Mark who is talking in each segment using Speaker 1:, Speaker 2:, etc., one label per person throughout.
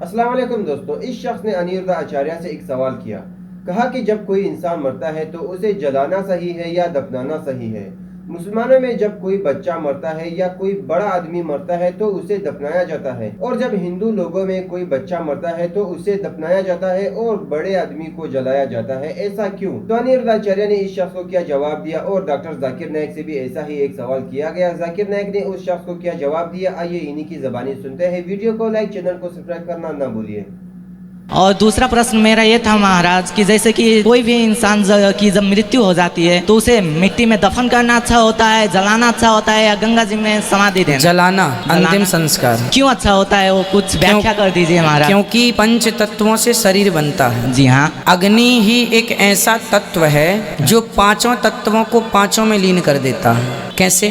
Speaker 1: السلام علیکم دوستو، اس شخص نے انیردھا آچاریہ سے ایک سوال کیا. کہا کہ جب کوئی انسان مرتا ہے تو اسے جلانا صحیح ہے یا دفنانا صحیح ہے؟ مسلمانوں میں جب کوئی بچہ مرتا ہے یا کوئی بڑا آدمی مرتا ہے تو اسے دفنایا جاتا ہے، اور جب ہندو لوگوں میں کوئی بچہ مرتا ہے تو اسے دفنایا جاتا ہے اور بڑے آدمی کو جلایا جاتا ہے. ایسا کیوں؟ تو انیردھا آچاریہ نے اس شخص کو کیا جواب دیا، اور ڈاکٹر ذاکر نائک سے بھی ایسا ہی ایک سوال کیا گیا. ذاکر نائک نے اس شخص کو کیا جواب دیا، آئیے انہی کی زبانی سنتے ہیں. ویڈیو کو لائک، چینل کو سبسکرائب کرنا نہ بھولیے.
Speaker 2: اور دوسرا پرشن میرا یہ تھا مہاراج کہ جیسے کہ کوئی بھی انسان کی جب مرتیو ہو جاتی ہے تو اسے مٹی میں دفن کرنا اچھا ہوتا ہے، جلانا اچھا ہوتا ہے، یا گنگا جی میں سمادھی دینا؟
Speaker 3: جلانا انتم سنسکار.
Speaker 2: کیوں اچھا ہوتا ہے وہ کچھ ویاخیا کر دیجیے مہاراج.
Speaker 3: کیونکہ پنچ تتووں سے شریر بنتا ہے.
Speaker 2: جی ہاں.
Speaker 3: اگنی ہی ایک ایسا تتو ہے جو پانچوں تتووں کو پانچوں میں لین کر دیتا ہے. کیسے؟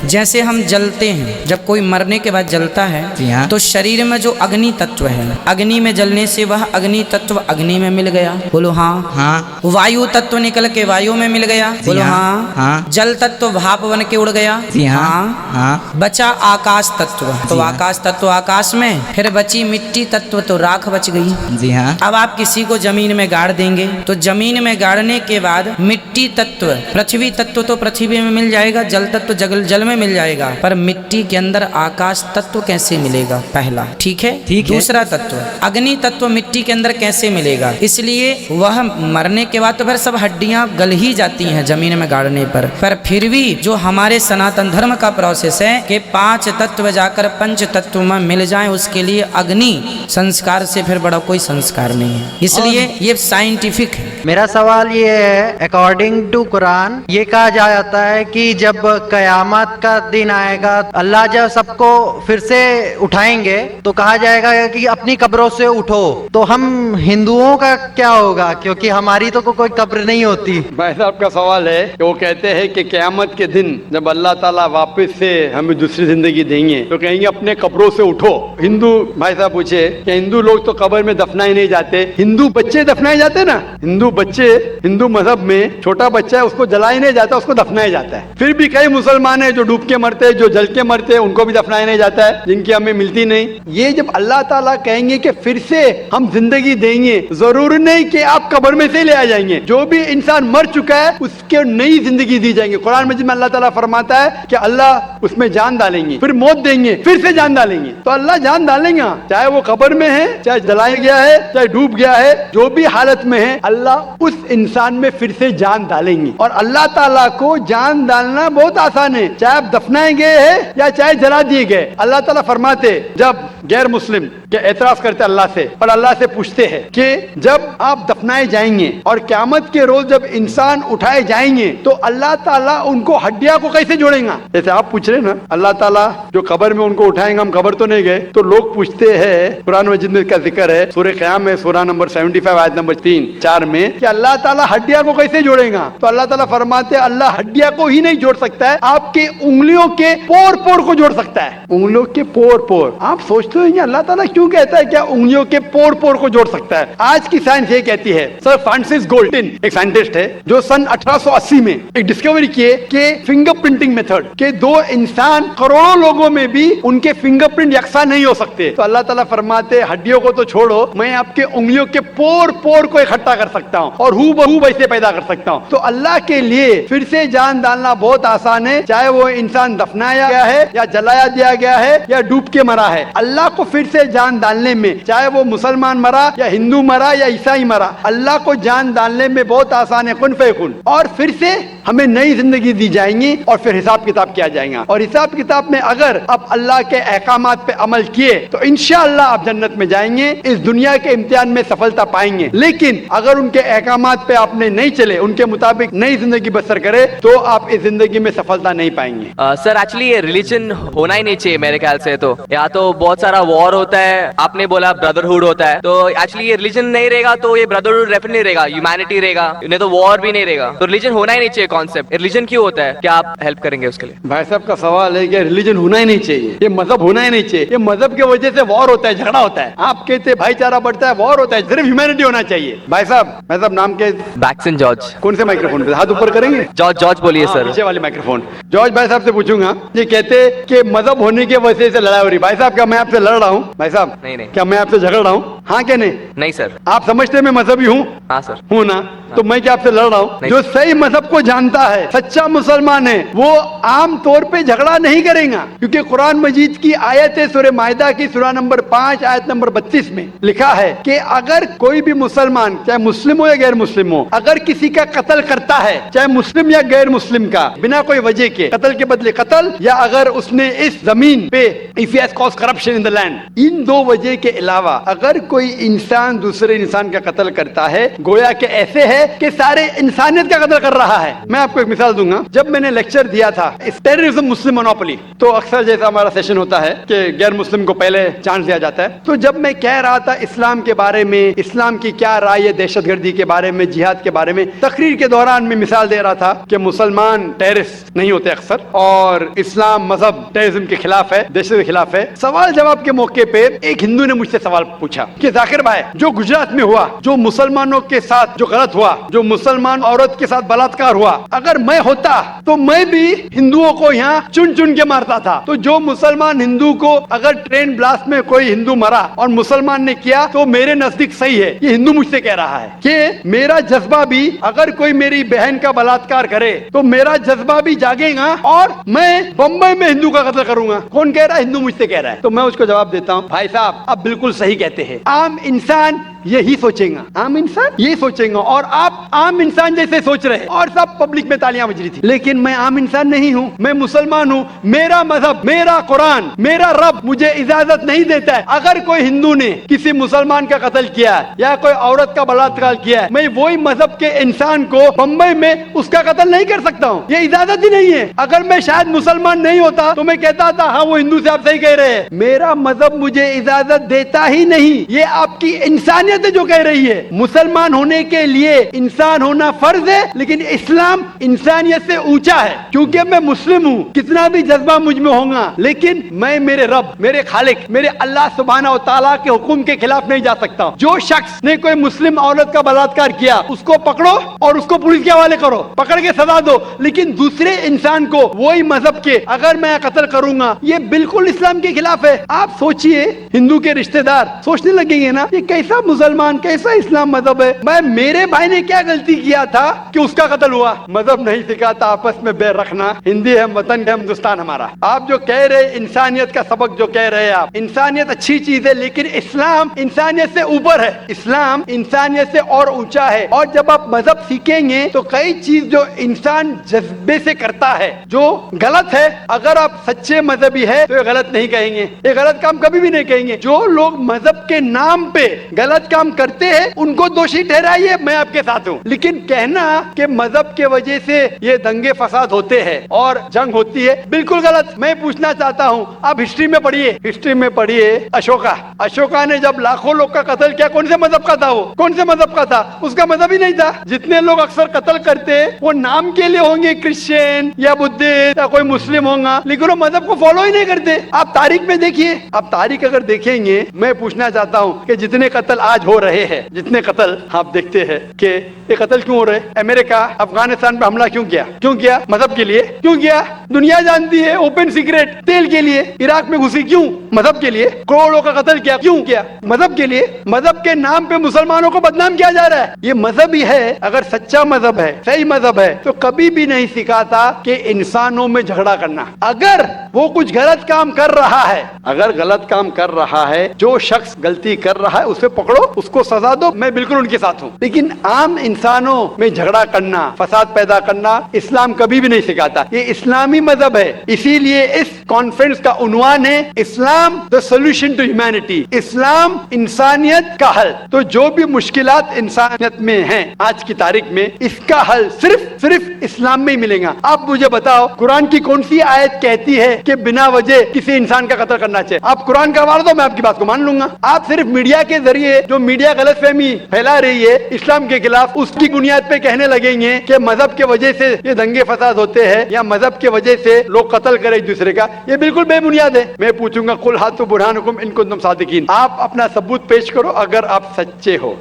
Speaker 3: جیسے ہم جلتے ہیں، جب کوئی مرنے کے بعد جلتا ہے
Speaker 2: جی ہاں،
Speaker 3: تو شریر میں جو اگنی تتو ہے، اگنی میں جلنے سے وہ اگنی تتو اگنی میں مل گیا. بولو ہاں.
Speaker 2: ہاں.
Speaker 3: وایو تتو نکل کے وایو میں مل گیا. بولو ہاں.
Speaker 2: ہاں.
Speaker 3: جل تتو بھاپ بن کے اڑ گیا.
Speaker 2: جی ہاں. ہاں.
Speaker 3: بچا آکاش تتو، تو آکاش تتو آکاش میں، پھر بچی مٹی تتو تو راکھ بچ گئی.
Speaker 2: جی ہاں.
Speaker 3: اب آپ کسی کو زمین میں گاڑ دیں گے تو زمین میں گاڑنے کے بعد مٹی تتو، پرتھوی تتو تو پرتھوی میں مل جائے گا، جل تتو جل میں مل جائے گا، پر مٹی کے اندر آکاش تتو کیسے ملے گا؟ پہلا ٹھیک ہے. دوسرا تتو اگنی تتو مٹی کے اندر کیسے ملے گا؟ اس لیے وہ مرنے کے بعد تو پھر سب ہڈیاں گل ہی جاتی ہیں زمین میں گاڑنے پر پھر بھی جو ہمارے سناتن دھرم کا پروسیس ہے کہ پانچ تتو جا کر پنچ تتو میں مل جائیں، اس کے لیے اگنی سنسکار سے پھر بڑا کوئی سنسکار نہیں ہے. اس لیے یہ سائنٹیفک ہے.
Speaker 4: میرا سوال یہ ہے، اکارڈنگ ٹو قرآن یہ کہا جاتا ہے کہ جب قیامت کا دن آئے گا، اللہ جب سب کو پھر سے اٹھائیں گے تو کہا جائے گا کہ اپنی قبروں سے اٹھو. تو ہم ہندوؤں کا کیا ہوگا؟ کیونکہ ہماری تو کوئی قبر نہیں ہوتی.
Speaker 5: بھائی صاحب کا سوال ہے کہ وہ کہتے ہیں کہ قیامت کے دن جب اللہ تعالیٰ واپس سے ہمیں دوسری زندگی دیں گے تو کہیں گے اپنے قبروں سے اٹھو. ہندو بھائی صاحب پوچھے کہ ہندو لوگ تو قبر میں دفنائے نہیں جاتے، ہندو بچے دفنائے جاتے نا. ہندو بچے ہندو مذہب میں چھوٹا بچہ ہے اس کو جلایا نہیں جاتا، اس کو دفنایا جاتا ہے. پھر بھی کئی مسلمان ہیں جو ڈوب کے مرتے، جو جل کے مرتے، ان کو بھی دفنایا نہیں جاتا ہے، جن کی ہمیں ملتی نہیں. یہ جب اللہ تعالیٰ کہیں گے کہ پھر سے ہم زندگی دیں گے، ضرور نہیں کہ آپ قبر میں سے لے آ جائیں گے. جو بھی انسان مر چکا ہے اس کے نئی زندگی دی جائیں گے. قرآن مجید میں اللہ تعالیٰ فرماتا ہے کہ اللہ اس میں جان ڈالیں گے، پھر موت دیں گے، پھر سے جان ڈالیں گے. تو اللہ جان ڈالیں گے، چاہے وہ قبر میں ہے، چاہے جلایا گیا ہے، چاہے ڈوب گیا ہے، جو بھی حالت میں ہے اللہ اس انسان میں پھر سے جان ڈالیں گے. اور اللہ تعالیٰ کو جان ڈالنا بہت آسان ہے، چاہے آپ دفنائے گئے ہیں یا چاہے جلا دیے گئے. اللہ تعالیٰ فرماتے جب غیر مسلم کے اعتراض کرتے اللہ سے اور اللہ سے پوچھتے ہیں کہ جب آپ دفنائے جائیں گے اور قیامت کے روز جب انسان اٹھائے جائیں گے تو اللہ تعالیٰ ان کو ہڈیاں کو کیسے جوڑیں گا؟ جیسے آپ پوچھ رہے نا، اللہ تعالیٰ جو قبر میں ان کو اٹھائیں گا، ہم قبر تو نہیں گئے. تو لوگ پوچھتے ہیں، قرآن مجید میں کا ذکر ہے سورہ قیام میں سورہ نمبر 75 آیت نمبر 3-4 میں کہ اللہ تعالیٰ ہڈیاں کو کیسے جوڑیں گا؟ تو اللہ تعالیٰ فرماتے اللہ ہڈیاں کو ہی نہیں جوڑ سکتا ہے، آپ کے انگلیوں کے پور کو جوڑ سکتا ہے. انگلیوں کے پور. آپ سوچتے ہیں اللہ تعالیٰ کیوں کہتا ہے کیا انگلیوں کے پور کو جوڑ سکتا ہے؟ آج کی سائنس یہ کہتی ہے، سر فرانسس گولٹن ایک سائنٹسٹ ہے جو سن 1880 میں ایک ڈسکوری کیے کہ فنگر پرنٹنگ میتھڈ کہ دو انسان کروڑوں لوگوں میں بھی ان کے فنگر پرنٹ یکساں نہیں ہو سکتے. تو اللہ تعالیٰ فرماتے ہڈیوں کو تو چھوڑو، میں آپ کے انگلیوں کے پور کو اکٹھا کر سکتا ہوں اور ہو بہو ویسے پیدا کر سکتا ہوں. تو اللہ کے لیے پھر سے جان ڈالنا بہت آسان ہے، چاہے وہ انسان دفنایا گیا ہے یا جلایا دیا گیا ہے یا ڈوب کے مرا ہے. اللہ کو پھر سے جان ڈالنے میں، چاہے وہ مسلمان مرا یا ہندو مرا یا عیسائی مرا، اللہ کو جان ڈالنے میں بہت آسان ہے، کن فیکن. اور پھر سے ہمیں نئی زندگی دی جائیں گی اور پھر حساب کتاب کیا جائے گا. اور حساب کتاب میں اگر آپ اللہ کے احکامات پہ عمل کیے تو انشاءاللہ آپ جنت میں جائیں گے، اس دنیا کے امتحان میں سفلتا پائیں گے. لیکن اگر ان کے احکامات پہ آپ نے نہیں چلے، ان کے مطابق نئی زندگی بسر کرے تو آپ اس زندگی میں سفلتا نہیں پائیں گے.
Speaker 6: سر ایکچولی یہ ریلیجن ہونا ہی نہیں چاہیے میرے خیال سے. تو یا تو بہت سارا وار ہوتا ہے، آپ نے بولا بردرہڈ ہوتا ہے، تو ایکچولی یہ ریلیجن نہیں رہے گا تو یہ بردرہڈ ڈیفینیٹلی رہے گا، ہیومینٹی رہے گا، نہیں تو وار بھی نہیں رہے گا. تو ریلیجن ہونا ہی نہیں چاہیے कॉन्सेप्ट रिलीजन क्यों होता है, क्या आप हेल्प करेंगे उसके लिए?
Speaker 5: भाई साहब का सवाल है कि रिलीजन होना ही नहीं चाहिए, ये मजहब होना ही नहीं चाहिए, ये मजहब की वजह से वॉर होता है, झगड़ा होता है। आप कहते हैं भाईचारा बढ़ता है, वॉर होता है, सिर्फ ह्यूमैनिटी होना चाहिए। भाई साहब नाम के
Speaker 6: बैक्सन जॉर्ज।
Speaker 5: कौन से माइक्रोफोन पे हाथ ऊपर करेंगे?
Speaker 6: जॉर्ज बोलिए सर।
Speaker 5: पीछे वाले माइक्रोफोन। जॉर्ज भाई साहब से पूछूंगा, ये कहते कि मजहब होने की वजह से लड़ाई हो रही। भाई साहब क्या मैं आपसे लड़ रहा हूँ? भाई साहब
Speaker 6: नहीं।
Speaker 5: क्या मैं आपसे झगड़ रहा हूँ? हाँ क्या नहीं?
Speaker 6: नहीं सर।
Speaker 5: आप समझते मैं मजहबी हूँ?
Speaker 6: हाँ सर।
Speaker 5: हूँ ना? तो मैं क्या आपसे लड़ रहा हूँ?
Speaker 6: नहीं।
Speaker 5: जो सही मजहब को जानता है, सच्चा मुसलमान है, वो आम तौर पे झगड़ा नहीं करेगा, क्योंकि कुरान मजीद की आयत है सूरह माइदा की सूरह नंबर 5 आयत नंबर 32 में लिखा है कि अगर कोई भी मुसलमान, चाहे मुस्लिम हो या गैर मुस्लिम हो, अगर किसी का कत्ल करता है, चाहे मुस्लिम या गैर मुस्लिम का, बिना कोई वजह के, कत्ल के बदले कत्ल, या अगर उसने इस जमीन पे if he has caused corruption in the land, इन दो वजह के अलावा अगर कोई इंसान दूसरे इंसान का कत्ल करता है, गोया के ऐसे है कि सारे इंसानियत का कत्ल कर रहा है। मैं आपको एक मिसाल दूंगा। जब मैंने लेक्चर दिया था टेररिज्म मुस्लिम मोनोपोली, तो अक्सर जैसा हमारा सेशन होता है कि गैर मुस्लिम को पहले चांस दिया जाता है, तो जब मैं कह रहा था इस्लाम के बारे में, इस्लाम की क्या राय है दहशतगर्दी के बारे में, जिहाद के बारे में, तकरीर के दौरान मैं मिसाल दे रहा था कि मुसलमान टेररिस्ट नहीं होते अक्सर, और इस्लाम मजहब टेररिज्म के खिलाफ है, दहशत के खिलाफ है। सवाल जवाब के मौके पे एक हिंदू ने मुझसे सवाल पूछा कि जाकिर भाई, जो गुजरात में हुआ, जो मुसलमानों के साथ जो गलत हुआ, जो मुसलमान औरत के साथ बलात्कार हुआ, अगर मैं होता तो मैं भी हिंदुओं को यहाँ चुन चुन के मारता था। तो जो मुसलमान हिंदू को, अगर ट्रेन ब्लास्ट में कोई हिंदू मरा और मुसलमान ने किया, तो मेरे नजदीक सही है। ये हिंदू मुझसे कह रहा है कि मेरा जज्बा भी, अगर कोई मेरी बहन का बलात्कार करे तो मेरा जज्बा भी जागेगा और मैं बम्बई में हिंदू का कत्ल करूंगा। कौन कह रहा है? हिंदू मुझसे कह रहा है। तो मैं उसको जवाब देता हूँ, भाई साहब आप बिल्कुल सही कहते हैं, आम इंसान यही सोचेगा, आम इंसान यही सोचेगा, और आप आम इंसान जैसे सोच रहे हैं, और सब पब्लिक में तालियां बज रही थी। लेकिन मैं आम इंसान नहीं हूँ, मैं मुसलमान हूँ। मेरा मजहब, मेरा कुरान, मेरा रब मुझे इजाजत नहीं देता है, अगर कोई हिंदू ने किसी मुसलमान का कत्ल किया है या कोई औरत का बलात्कार किया है, मैं वही मजहब के इंसान को बम्बई में उसका कत्ल नहीं कर सकता हूँ, ये इजाजत ही नहीं है। अगर मैं शायद मुसलमान नहीं होता तो मैं कहता था हाँ वो हिंदू से आप सही कह रहे हैं। मेरा मजहब मुझे इजाजत देता ही नहीं, ये आपकी इंसानियत जो कह रही है। मुसलमान होने के लिए इंसान होना फर्ज है, लेकिन इस्लाम इंसानियत से ऊंचा है। क्योंकि मैं मुस्लिम हूँ, कितना भी जज्बा मुझ में होगा, लेकिन मैं मेरे रब, मेरे खालिक, मेरे अल्लाह सुब्हानहू व तआला के हुक्म के खिलाफ नहीं जा सकता। जो शख्स ने कोई मुस्लिम औरत का बलात्कार किया, उसको पकड़ो और उसको पुलिस के हवाले करो, पकड़ के सजा दो, लेकिन दूसरे इंसान को वही मजहब के अगर मैं कत्ल करूंगा, ये बिल्कुल इस्लाम के खिलाफ है। आप सोचिए, हिंदू के रिश्तेदार सोचने लगेंगे ना, ये कैसा मुसलमान, कैसा इस्लाम मजहब है। मैं, मेरे भाई ने क्या गलती किया था कि उसका कत्ल हुआ? मजहब नहीं सिखाता आपस में बैर रखना, हिंदी है, वतन है, हिंदुस्तान हमारा। आप जो कह रहे इंसानियत का सबक जो कह रहे हैं आप, इंसानियत अच्छी चीज है, लेकिन इस्लाम इंसानियत से ऊपर है, इस्लाम इंसानियत से और ऊंचा है। और जब आप मजहब सीखेंगे तो कई चीज जो इंसान जज्बे से करता है, जो गलत है, अगर आप सच्चे मजहबी है तो ये गलत नहीं कहेंगे, ये गलत काम कभी भी नहीं कहेंगे। जो लोग मजहब के नाम पे गलत काम करते हैं उनको दोषी ठहराइए, मैं आपके साथ हूँ, लेकिन कहना कि मजहब के वजह से ये दंगे फसाद होते हैं और जंग होती है, बिल्कुल गलत। मैं पूछना चाहता हूँ, आप हिस्ट्री में पढ़िए, हिस्ट्री में पढ़िए अशोका ने जब लाखों लोग का कत्ल किया, कौन से मजहब का था वो? कौन से मजहब का था? उसका मजहब ही नहीं था। जितने लोग अक्सर कत्ल करते वो नाम के लिए होंगे, क्रिश्चियन या बुद्धिस्ट या कोई मुस्लिम होगा, लेकिन वो मजहब को फॉलो ही नहीं करते। आप तारीख में देखिए, आप तारीख अगर देखेंगे, मैं पूछना चाहता हूँ कि जितने कत्ल आज हो रहे हैं, जितने कत्ल आप देखते हैं कि ये कत्ल क्यों हो रहे? अमेरिका अफगानिस्तान पे हमला क्यों किया? क्यों किया? मजहब के लिए। क्यों किया? दुनिया जानती है, ओपन सीक्रेट, तेल के लिए। इराक में घुसी क्यों? मजहब के लिए। करोड़ों का कत्ल किया, क्यों किया? मजहब के लिए। मजहब के नाम पे मुसलमानों को बदनाम किया जा रहा है। ये मजहब ही है, अगर सच्चा मजहब है, सही मजहब है, तो कभी भी नहीं सिखाता कि इंसानों में झगड़ा करना। अगर वो कुछ गलत काम कर रहा है, अगर गलत काम कर रहा है, जो शख्स गलती कर रहा है उसे पकड़ो, उसको सजा दो, मैं बिल्कुल उनके साथ हूँ। लेकिन आम इंसानों में झगड़ा करना, फसाद पैदा करना, इस्लाम कभी भी नहीं सिखाता। ये इस्लामी मजहब है, इसीलिए इस कॉन्फ्रेंस का उन्वान है Islam the solution to humanity, Islam इंसानियत का हल। तो जो भी मुश्किलात इंसानियत में हैं आज की तारीख में, इसका हल सिर्फ इस्लाम में ही मिलेगा। आप मुझे बताओ, कुरान की कौन सी आयत कहती है कि बिना वजह किसी इंसान का कत्ल करना चाहिए। आप कुरान का हवाला दो, मैं आपकी बात को मान लूंगा। आप सिर्फ मीडिया के जरिए जो मीडिया गलतफहमी फैला रही है इस्लाम के खिलाफ, उसकी बुनियाद पे कहने लगेंगे कि मजहब के वजह से ये दंगे फसाद होते हैं या मजहब के वजह से लोग कत्ल करें एक दूसरे का, ये बिल्कुल बेबुनियाद है। मैं पूछूंगा कुल हातु बुरहानुकुम इन कुंतुम सादिकीन, आप अपना सबूत पेश करो अगर आप सच्चे हो।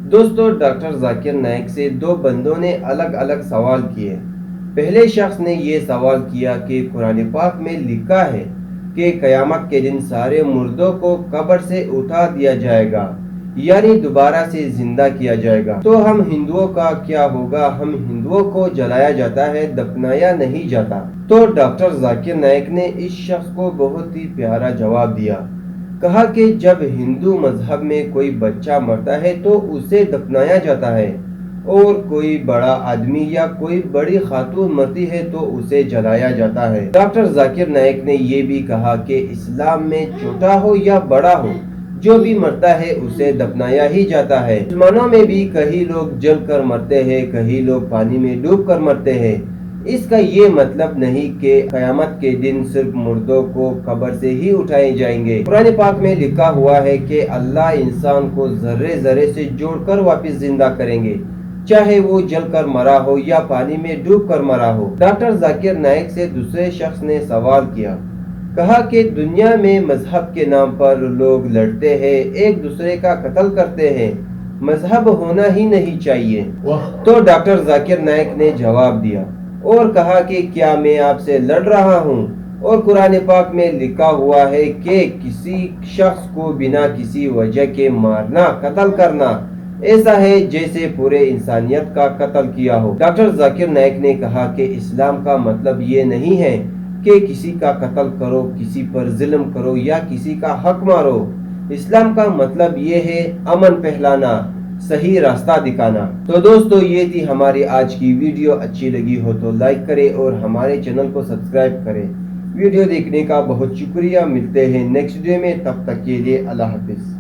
Speaker 1: दोस्तों, डॉक्टर जाकिर नाइक से दो बंदों ने अलग अलग सवाल किए। पहले शख्स ने ये सवाल किया कि कुरान पाक में लिखा है कि क़यामत के दिन सारे मुर्दों को कब्र से उठा दिया जाएगा, यानी दोबारा से जिंदा किया जाएगा, तो हम हिंदुओं का क्या होगा? हम हिंदुओं को जलाया जाता है, दफनाया नहीं जाता। तो डॉक्टर जाकिर नाइक ने इस शख्स को बहुत ही प्यारा जवाब दिया। कहा कि जब हिंदू मजहब में कोई बच्चा मरता है तो उसे दफनाया जाता है, और कोई बड़ा आदमी या कोई बड़ी खातून मरती है तो उसे जलाया जाता है। डॉक्टर जाकिर नाइक ने ये भी कहा कि इस्लाम में छोटा हो या बड़ा हो, जो भी मरता है उसे दफनाया ही जाता है। मुसलमानों में भी कई लोग जल कर मरते हैं, कई लोग पानी में डूब कर मरते हैं। इसका ये मतलब नहीं कि क़यामत के दिन सिर्फ मुर्दों को कब्र से ही उठाए जाएंगे। कुरान पाक में लिखा हुआ है कि अल्लाह इंसान को जर्रे जर्रे से जोड़कर वापस जिंदा करेंगे, चाहे वो जल कर मरा हो या पानी में डूब कर मरा हो। डॉक्टर जाकिर नाइक से दूसरे शख्स ने सवाल किया। कहा कि दुनिया में मजहब के नाम पर लोग लड़ते हैं, एक दूसरे का कत्ल करते हैं, मजहब होना ही नहीं चाहिए। तो डॉक्टर जाकिर नाइक ने जवाब दिया और कहा कि क्या मैं आपसे लड़ रहा हूँ? और कुरान पाक में लिखा हुआ है कि किसी शख्स को बिना किसी वजह के मारना, कत्ल करना ऐसा है जैसे पूरे इंसानियत का कत्ल किया हो। डॉक्टर जाकिर नाइक ने कहा कि इस्लाम का मतलब ये नहीं है कि किसी का कत्ल करो, किसी पर जुल्म करो या किसी का हक मारो। इस्लाम का मतलब ये है अमन फैलाना, सही रास्ता दिखाना। तो दोस्तों, ये थी हमारी आज की वीडियो। अच्छी लगी हो तो लाइक करें और हमारे चैनल को सब्सक्राइब करें। वीडियो देखने का बहुत शुक्रिया। मिलते हैं नेक्स्ट वीडियो में, तब तक के लिए अल्लाह हाफिज।